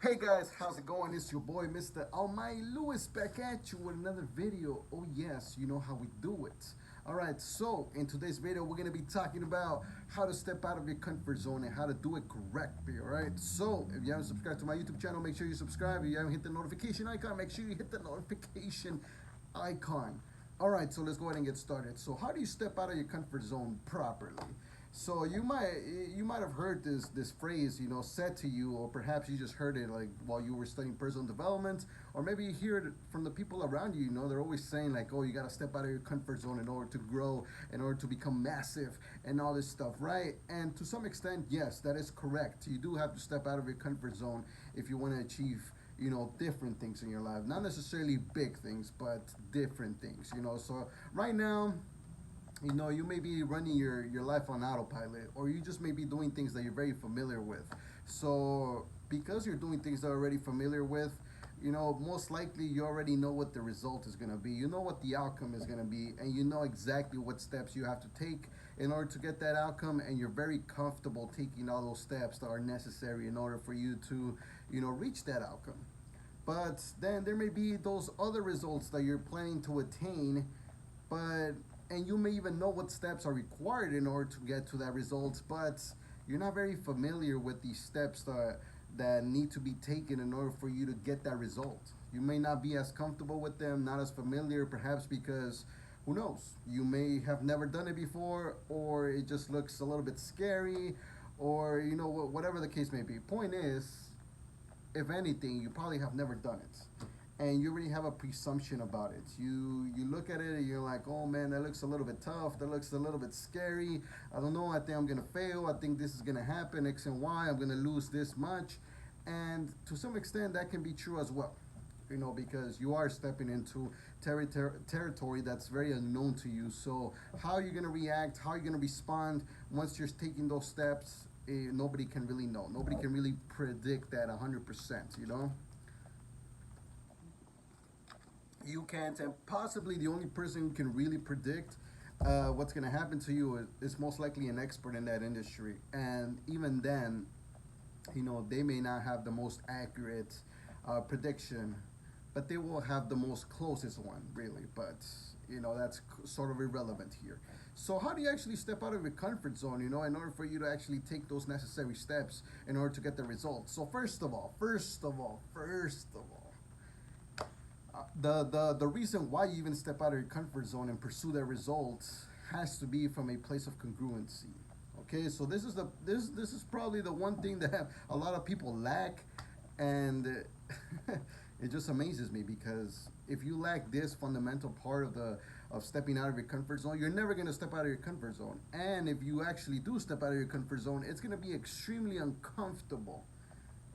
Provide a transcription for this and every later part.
Hey guys, how's it going? It's your boy, Mr. Almighty Lewis, back at you with another video. Oh yes, you know how we do it. Alright, so in today's video, we're going to be talking about how to step out of your comfort zone and how to do it correctly, alright? So, if you haven't subscribed to my YouTube channel, make sure you subscribe. If you haven't hit the notification icon, make sure you hit the notification icon. Alright, so let's go ahead and get started. So how do you step out of your comfort zone properly? So you might have heard this phrase, said to you, or perhaps you just heard it like while you were studying personal development, or maybe you hear it from the people around you. They're always saying like, oh, you gotta step out of your comfort zone in order to grow, in order to become massive, and all this stuff, right? And to some extent, yes, that is correct. You do have to step out of your comfort zone if you want to achieve different things in your life, not necessarily big things, but different things. So right now, you may be running your life on autopilot, or you just may be doing things that you're very familiar with. So because you're doing things that you're already familiar with, most likely you already know what the result is going to be. You know what the outcome is going to be, and you know exactly what steps you have to take in order to get that outcome, and you're very comfortable taking all those steps that are necessary in order for you to reach that outcome. But then there may be those other results that you're planning to attain, but and you may even know what steps are required in order to get to that result, but you're not very familiar with these steps that need to be taken in order for you to get that result. You may not be as comfortable with them, not as familiar, perhaps because who knows, you may have never done it before, or it just looks a little bit scary, or whatever the case may be. Point is, if anything, you probably have never done it, and you already have a presumption about it. You look at it and you're like, oh man, that looks a little bit tough. That looks a little bit scary. I don't know. I think I'm gonna fail. I think this is gonna happen X and Y. I'm gonna lose this much, and to some extent that can be true as well. Because you are stepping into territory that's very unknown to you. So how are you gonna react? How are you gonna respond once you're taking those steps? Nobody can really know. Nobody can really predict that 100%. You can't, and possibly the only person who can really predict what's going to happen to you is most likely an expert in that industry. And even then, they may not have the most accurate prediction, but they will have the most closest one, really. But that's sort of irrelevant here. So how do you actually step out of your comfort zone, in order for you to actually take those necessary steps in order to get the results? So first of all, the reason why you even step out of your comfort zone and pursue that result has to be from a place of congruency. Okay, so this is probably the one thing that a lot of people lack, and it just amazes me, because if you lack this fundamental part of stepping out of your comfort zone, you're never going to step out of your comfort zone. And if you actually do step out of your comfort zone, it's going to be extremely uncomfortable.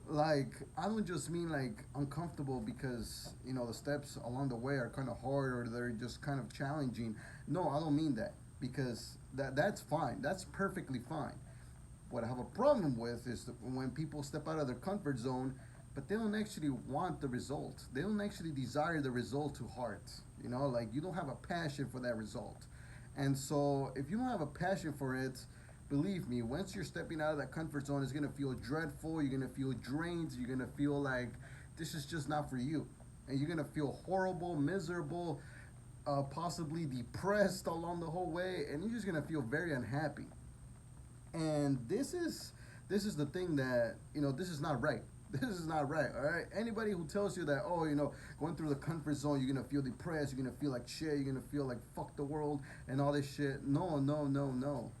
Like, I don't just mean like uncomfortable because the steps along the way are kind of hard, or they're just kind of challenging. No, I don't mean that, because that's fine. That's perfectly fine. What I have a problem with is when people step out of their comfort zone, but they don't actually want the result. They don't actually desire the result to heart. Like, you don't have a passion for that result. And so if you don't have a passion for it, believe me, once you're stepping out of that comfort zone, it's gonna feel dreadful. You're gonna feel drained. You're gonna feel like this is just not for you, and you're gonna feel horrible, miserable, possibly depressed along the whole way, and you're just gonna feel very unhappy. And this is the thing that this is not right. This is not right. All right. Anybody who tells you that, oh, going through the comfort zone, you're gonna feel depressed, you're gonna feel like shit, you're gonna feel like fuck the world and all this shit. No, no, no, no.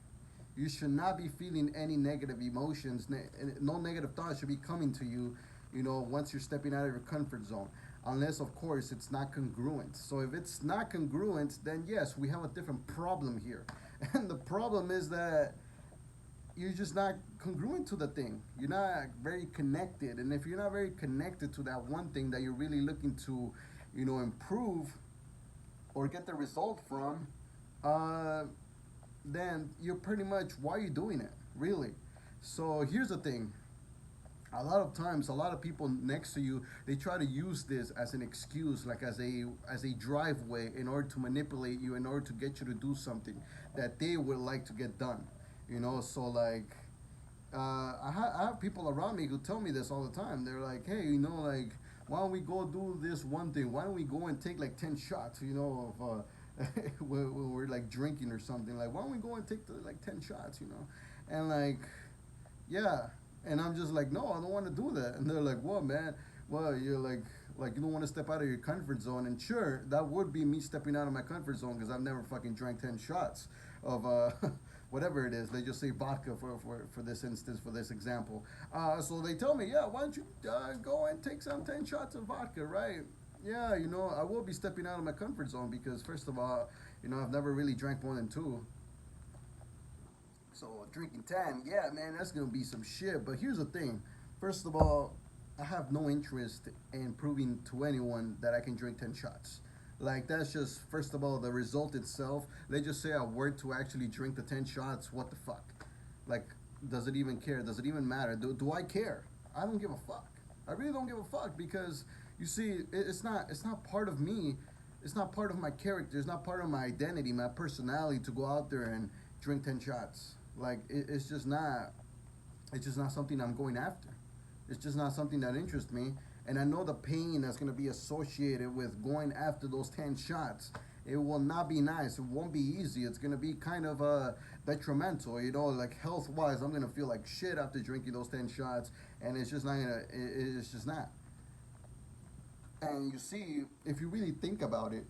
You should not be feeling any negative emotions. No negative thoughts should be coming to you, once you're stepping out of your comfort zone. Unless, of course, it's not congruent. So if it's not congruent, then yes, we have a different problem here. And the problem is that you're just not congruent to the thing. You're not very connected. And if you're not very connected to that one thing that you're really looking to, improve or get the result from, uh, then you're pretty much, why are you doing it, really? So here's the thing. A lot of times, a lot of people next to you, they try to use this as an excuse, like as a driveway, in order to manipulate you, in order to get you to do something that they would like to get done. So like, I have people around me who tell me this all the time. They're like, hey, like, why don't we go do this one thing? Why don't we go and take like 10 shots, of when we're like drinking or something? Like, why don't we go and take like 10 shots, And like, yeah. And I'm just like, no, I don't want to do that. And they're like, what, man? Well, you're like you don't want to step out of your comfort zone. And sure, that would be me stepping out of my comfort zone because I've never fucking drank 10 shots of whatever it is. They just say vodka for this instance, for this example. So they tell me, yeah, why don't you go and take some 10 shots of vodka, right? Yeah, I will be stepping out of my comfort zone because first of all, I've never really drank more than two. So drinking 10, yeah, man, that's gonna be some shit. But here's the thing. First of all, I have no interest in proving to anyone that I can drink 10 shots. Like that's just first of all the result itself. They just say I were to actually drink the 10 shots. What the fuck? Like, does it even care? Does it even matter? Do I care? I don't give a fuck. I really don't give a fuck because you see, it's not part of me. It's not part of my character. It's not part of my identity, my personality to go out there and drink 10 shots. Like it's just not. It's just not something I'm going after. It's just not something that interests me. And I know the pain that's going to be associated with going after those 10 shots. It will not be nice. It won't be easy. It's going to be kind of detrimental, like health wise. I'm going to feel like shit after drinking those 10 shots. And it's just not going to, it's just not. And you see, if you really think about it,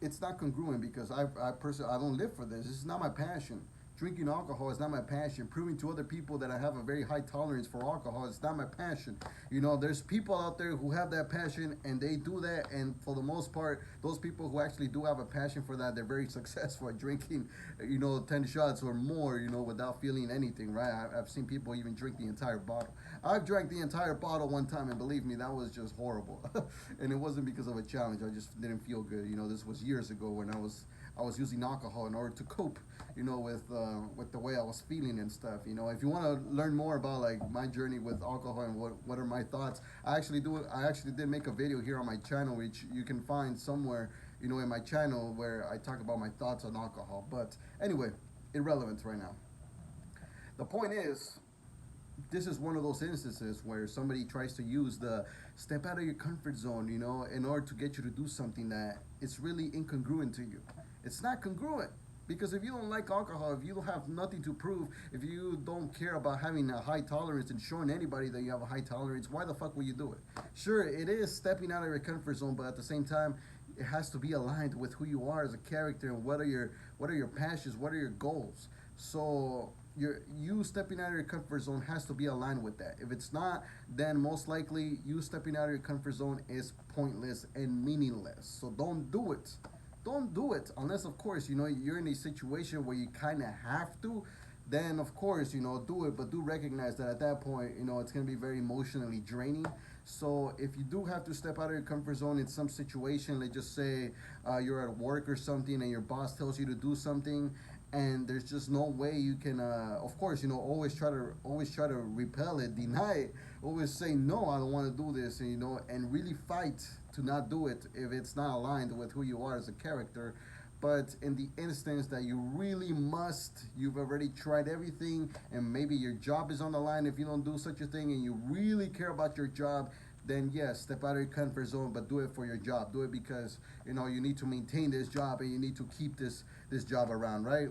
it's not congruent because I personally, I don't live for this. This is not my passion. Drinking alcohol is not my passion. Proving to other people that I have a very high tolerance for alcohol is not my passion. There's people out there who have that passion and they do that. And for the most part, those people who actually do have a passion for that, they're very successful at drinking, 10 shots or more, without feeling anything, right? I've seen people even drink the entire bottle. I've drank the entire bottle one time, and believe me, that was just horrible. And it wasn't because of a challenge. I just didn't feel good. This was years ago when I was using alcohol in order to cope, with the way I was feeling and stuff. If you want to learn more about like my journey with alcohol and what are my thoughts, I actually did make a video here on my channel, which you can find somewhere, in my channel where I talk about my thoughts on alcohol. But anyway, irrelevant right now. The point is, this is one of those instances where somebody tries to use the step out of your comfort zone, in order to get you to do something that it's really incongruent to you. It's not congruent because if you don't like alcohol, if you don't have nothing to prove, if you don't care about having a high tolerance and showing anybody that you have a high tolerance, why the fuck will you do it? Sure, it is stepping out of your comfort zone, but at the same time, it has to be aligned with who you are as a character and what are your passions, what are your goals. So you stepping out of your comfort zone has to be aligned with that. If it's not, then most likely you stepping out of your comfort zone is pointless and meaningless. So don't do it. Don't do it unless, of course, you're in a situation where you kind of have to. Then, of course, do it, but do recognize that at that point, it's going to be very emotionally draining. So if you do have to step out of your comfort zone in some situation, let's just say you're at work or something and your boss tells you to do something and there's just no way you can of course, always try to repel it, deny it, always say no, I don't want to do this, and really fight to not do it if it's not aligned with who you are as a character. But in the instance that you really must, you've already tried everything and maybe your job is on the line if you don't do such a thing and you really care about your job, then yes, step out of your comfort zone, but do it for your job. Do it because you need to maintain this job and you need to keep this job around, right?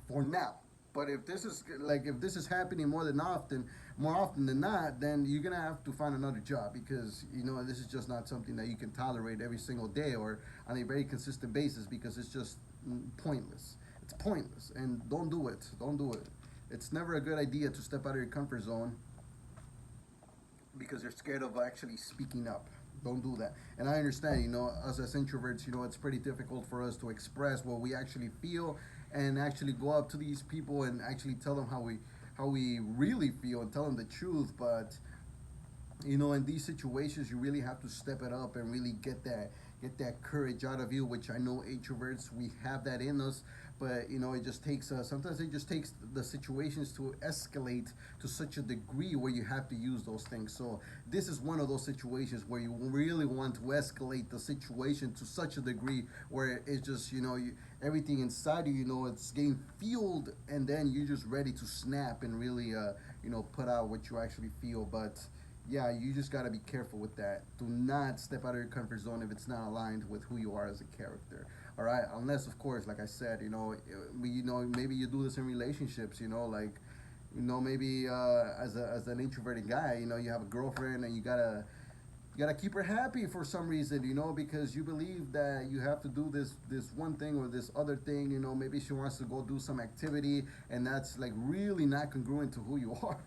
For now. But if this is happening more often than not, then you're gonna have to find another job because this is just not something that you can tolerate every single day or on a very consistent basis because it's just pointless. It's pointless, and don't do it. Don't do it. It's never a good idea to step out of your comfort zone because you're scared of actually speaking up. Don't do that. And I understand, us as introverts, it's pretty difficult for us to express what we actually feel and actually go up to these people and actually tell them how we really feel and tell them the truth. But in these situations, you really have to step it up and really get that courage out of you, which I know introverts, we have that in us. But it just takes sometimes it just takes the situations to escalate to such a degree where you have to use those things. So this is one of those situations where you really want to escalate the situation to such a degree where it's just everything inside you, it's getting fueled, and then you're just ready to snap and really, put out what you actually feel. But yeah, you just got to be careful with that. Do not step out of your comfort zone if it's not aligned with who you are as a character. All right, unless of course, like I said, maybe you do this in relationships, like, maybe as an introverted guy, you have a girlfriend and you gotta keep her happy for some reason, because you believe that you have to do this one thing or this other thing. Maybe she wants to go do some activity, and that's like really not congruent to who you are.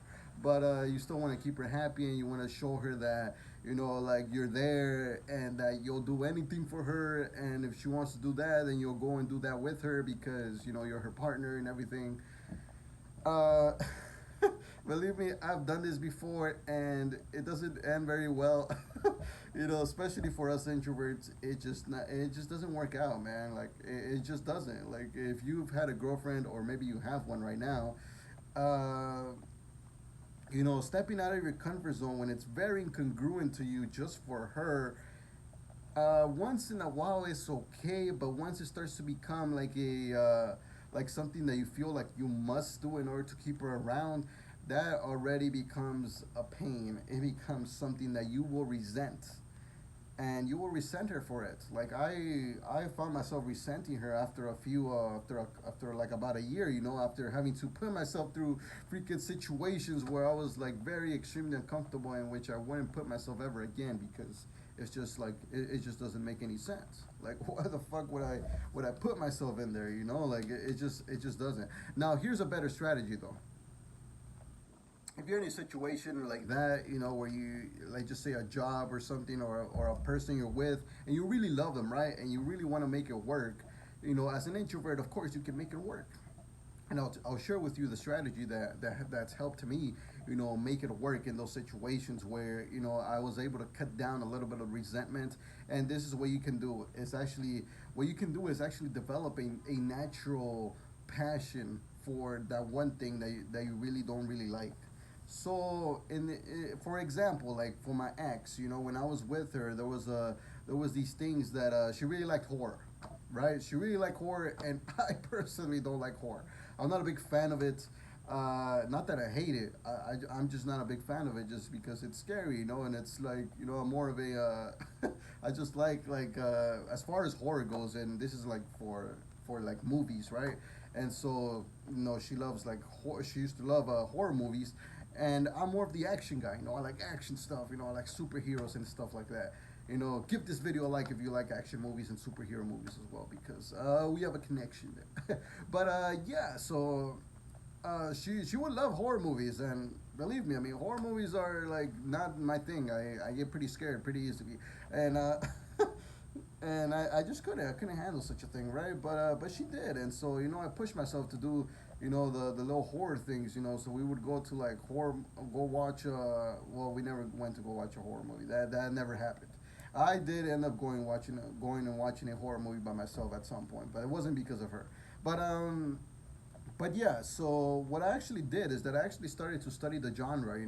But you still want to keep her happy, and you want to show her that like you're there and that you'll do anything for her. And if she wants to do that, then you'll go and do that with her because you're her partner and everything. Uh, Believe me, I've done this before, and it doesn't end very well. Especially for us introverts, it just doesn't work out, man. Like it just doesn't. Like if you've had a girlfriend, or maybe you have one right now, uh, stepping out of your comfort zone when it's very incongruent to you just for her. Once in a while it's okay, but once it starts to become like something that you feel like you must do in order to keep her around, that already becomes a pain. It becomes something that you will resent, and you will resent her for it. Like I found myself resenting her after a few after like about a year. After having to put myself through freaking situations where I was like very extremely uncomfortable, in which I wouldn't put myself ever again, because it's just like it just doesn't make any sense. Like why the fuck would I put myself in there? Like it just doesn't. Now here's a better strategy though. If you're in a situation like that, where you, like, just say a job or something, or a person you're with, and you really love them, right? And you really want to make it work, as an introvert, of course, you can make it work. And I'll share with you the strategy that's helped me, make it work in those situations where, I was able to cut down a little bit of resentment. And this is what you can do. What you can do is actually developing a natural passion for that one thing that you really don't really like. So, for example, like for my ex, when I was with her, there was these things that she really liked horror, right? She really liked horror, and I personally don't like horror. I'm not a big fan of it. Not that I hate it. I'm just not a big fan of it, just because it's scary, and it's like, I'm more of a I just like as far as horror goes, and this is like for like movies, right? And so, she loves like she used to love horror movies, and I'm more of the action guy. I like action stuff. I like superheroes and stuff like that. Give this video a like if you like action movies and superhero movies as well, because we have a connection there. But yeah, so she would love horror movies, and believe me, I mean, horror movies are like not my thing. I get pretty scared pretty easily, and and I just couldn't handle such a thing, right? But she did, and so I pushed myself to do the little horror things. So we would go to like go watch. Well, we never went to go watch a horror movie. That never happened. I did end up going and watching a horror movie by myself at some point, but it wasn't because of her. But yeah, so what I actually did is that I actually started to study the genre.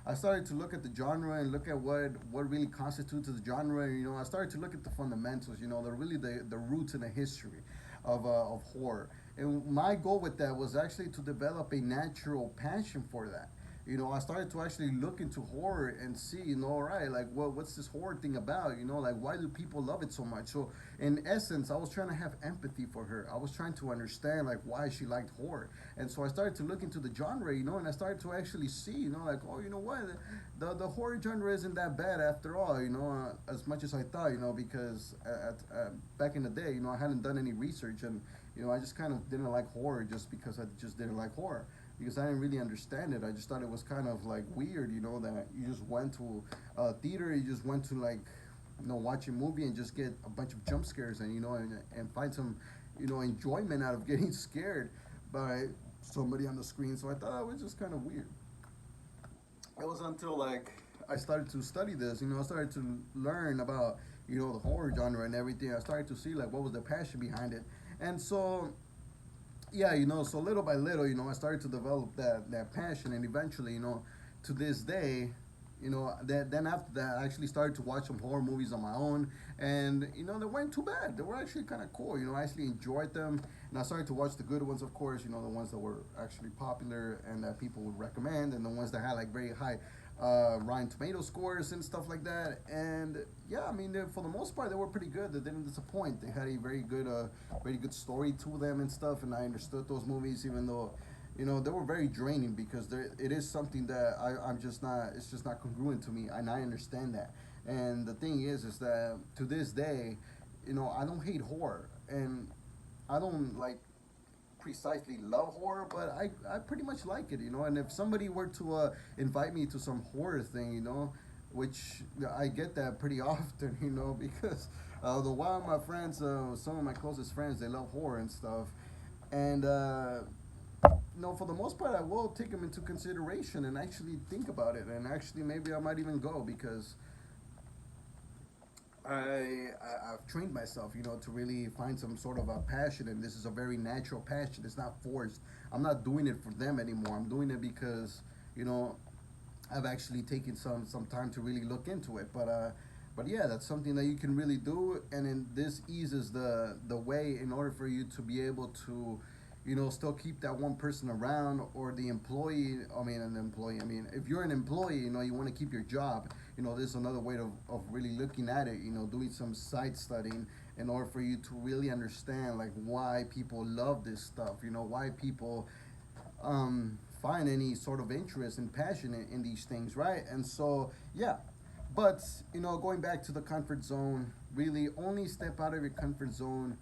I started to look at the genre and look at what really constitutes the genre. I started to look at the fundamentals. The roots and the history of horror. And my goal with that was actually to develop a natural passion for that. I started to actually look into horror and see, all right, like, what's this horror thing about? Like, why do people love it so much? So, in essence, I was trying to have empathy for her. I was trying to understand, like, why she liked horror. And so I started to look into the genre, and I started to actually see, like, oh, what? The horror genre isn't that bad after all, as much as I thought, because back in the day, I hadn't done any research, and, I just kind of didn't like horror just because I just didn't like horror, because I didn't really understand it. I just thought it was kind of like weird, that you just went to a theater, you just went to like, watch a movie and just get a bunch of jump scares, and and find some, enjoyment out of getting scared by somebody on the screen. So I thought it was just kind of weird. It was until like I started to study this, I started to learn about, the horror genre and everything. I started to see like what was the passion behind it, and so yeah, so little by little, I started to develop that passion, and eventually, to this day, then after that, I actually started to watch some horror movies on my own, and they weren't too bad. They were actually kind of cool. I actually enjoyed them, and I started to watch the good ones, of course. The ones that were actually popular and that people would recommend, and the ones that had like very high Rotten Tomato scores and stuff like that. And yeah, I mean, for the most part, they were pretty good. They didn't disappoint. They had a very good story to them and stuff. And I understood those movies, even though they were very draining because it is something that I'm just not. It's just not congruent to me, and I understand that. And the thing is that to this day, I don't hate horror, and I don't like precisely love horror, but I pretty much like it. And if somebody were to invite me to some horror thing, which I get that pretty often, because the while my friends, some of my closest friends, they love horror and stuff, and for the most part, I will take them into consideration and actually think about it, and actually maybe I might even go because I've trained myself, to really find some sort of a passion, and this is a very natural passion. It's not forced. I'm not doing it for them anymore. I'm doing it because, you know, I've actually taken some time to really look into it. But yeah, that's something that you can really do, and then this eases the way in order for you to be able to, still keep that one person around or the employee. I mean, an employee. I mean, if you're an employee, you want to keep your job. There's another way of really looking at it. Doing some side studying in order for you to really understand like why people love this stuff. Why people find any sort of interest and passion in these things, right? And so, yeah. But, going back to the comfort zone, really only step out of your comfort zone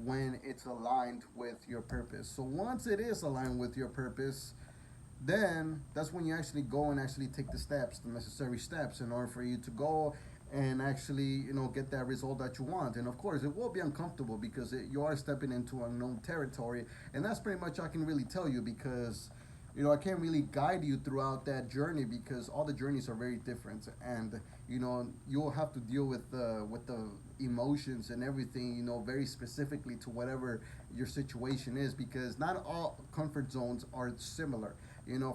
when it's aligned with your purpose. So once it is aligned with your purpose, then that's when you actually go and actually take the steps, the necessary steps, in order for you to go and actually, get that result that you want. And of course, it will be uncomfortable because you are stepping into unknown territory, and that's pretty much I can really tell you because. I can't really guide you throughout that journey because all the journeys are very different, and you'll have to deal with the emotions and everything, very specifically to whatever your situation is, because not all comfort zones are similar.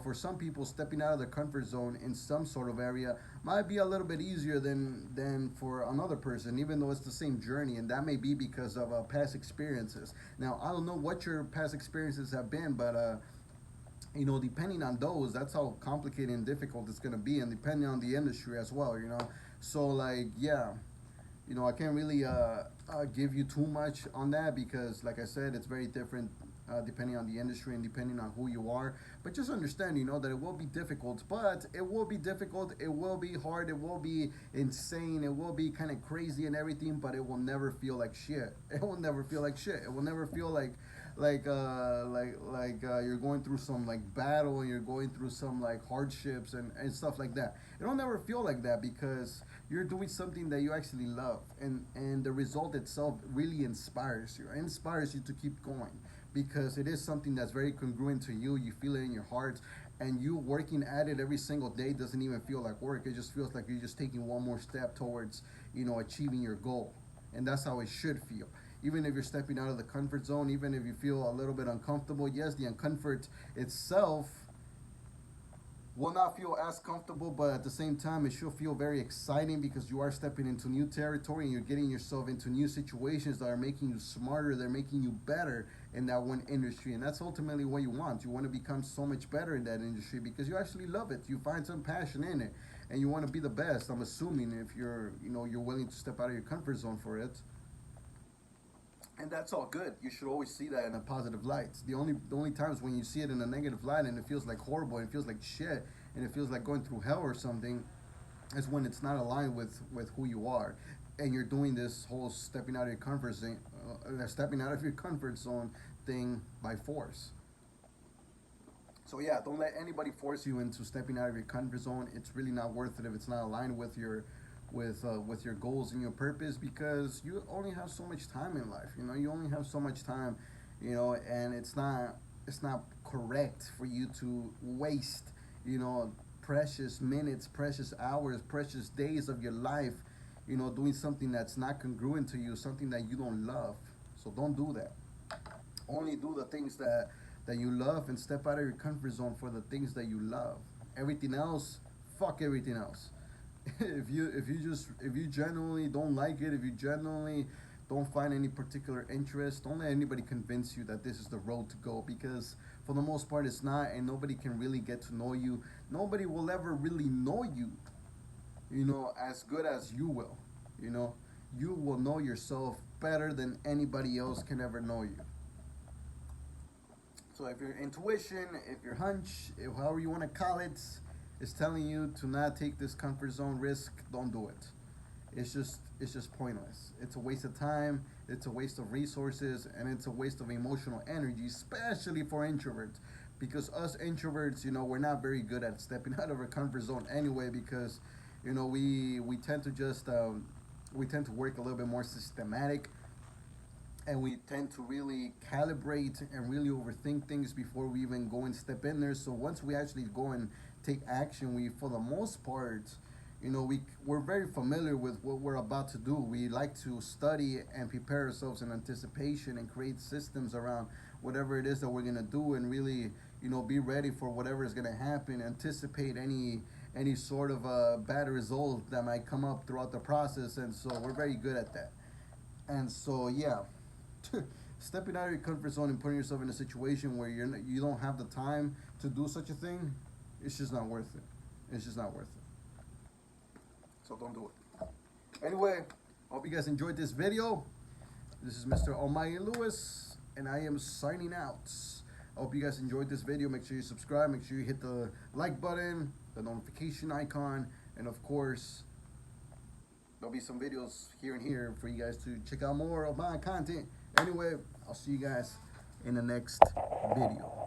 For some people, stepping out of their comfort zone in some sort of area might be a little bit easier than for another person, even though it's the same journey, and that may be because of past experiences. Now, I don't know what your past experiences have been, but depending on those, that's how complicated and difficult it's gonna be, and depending on the industry as well. So like, yeah, I can't really give you too much on that because, like I said, it's very different depending on the industry and depending on who you are. But just understand, that it will be difficult, but it will be difficult. It will be hard. It will be insane. It will be kind of crazy and everything, but it will never feel like shit. It will never feel like shit. It will never feel like you're going through some like battle and you're going through some like hardships and stuff like that. It'll never feel like that because you're doing something that you actually love, and the result itself really inspires you. It inspires you to keep going because it is something that's very congruent to you. You feel it in your heart, and you working at it every single day doesn't even feel like work. It just feels like you're just taking one more step towards achieving your goal, and that's how it should feel. Even if you're stepping out of the comfort zone, even if you feel a little bit uncomfortable, yes, the uncomfort itself will not feel as comfortable, but at the same time, it should feel very exciting because you are stepping into new territory and you're getting yourself into new situations that are making you smarter, they're making you better in that one industry. And that's ultimately what you want. You want to become so much better in that industry because you actually love it. You find some passion in it and you want to be the best. I'm assuming if you're willing to step out of your comfort zone for it, and that's all good. You should always see that in a positive light. The only times when you see it in a negative light and it feels like horrible and it feels like shit and it feels like going through hell or something is when it's not aligned with who you are, and you're doing this whole stepping out of your comfort zone thing by force. So yeah, don't let anybody force you into stepping out of your comfort zone. It's really not worth it if it's not aligned with your goals and your purpose, because you only have so much time in life. You only have so much time, and it's not correct for you to waste precious minutes, precious hours, precious days of your life, doing something that's not congruent to you, something that you don't love. So don't do that. Only do the things that you love and step out of your comfort zone for the things that you love. Everything else fuck everything else. If you genuinely don't like it, if you genuinely don't find any particular interest, don't let anybody convince you that this is the road to go, because for the most part it's not, and nobody can really get to know you. Nobody will ever really know you, as good as you will. You will know yourself better than anybody else can ever know you. So if your intuition, if your hunch, however you want to call it, is telling you to not take this comfort zone risk, don't do it. It's just pointless. It's a waste of time, it's a waste of resources, and it's a waste of emotional energy, especially for introverts. Because us introverts, we're not very good at stepping out of our comfort zone anyway, because we tend to just we tend to work a little bit more systematic, and we tend to really calibrate and really overthink things before we even go and step in there. So once we actually go and take action, we, for the most part, we're very familiar with what we're about to do. We like to study and prepare ourselves in anticipation and create systems around whatever it is that we're gonna do, and really, be ready for whatever is gonna happen. Anticipate any sort of bad result that might come up throughout the process, and so we're very good at that. And so, yeah. Stepping out of your comfort zone and putting yourself in a situation where you don't have the time to do such a thing, it's just not worth it. It's just not worth it. So don't do it. Anyway, hope you guys enjoyed this video. This is Mr. Almighty Lewis, and I am signing out. I hope you guys enjoyed this video. Make sure you subscribe. Make sure you hit the like button, the notification icon, and of course, there'll be some videos here and here for you guys to check out more of my content. Anyway, I'll see you guys in the next video.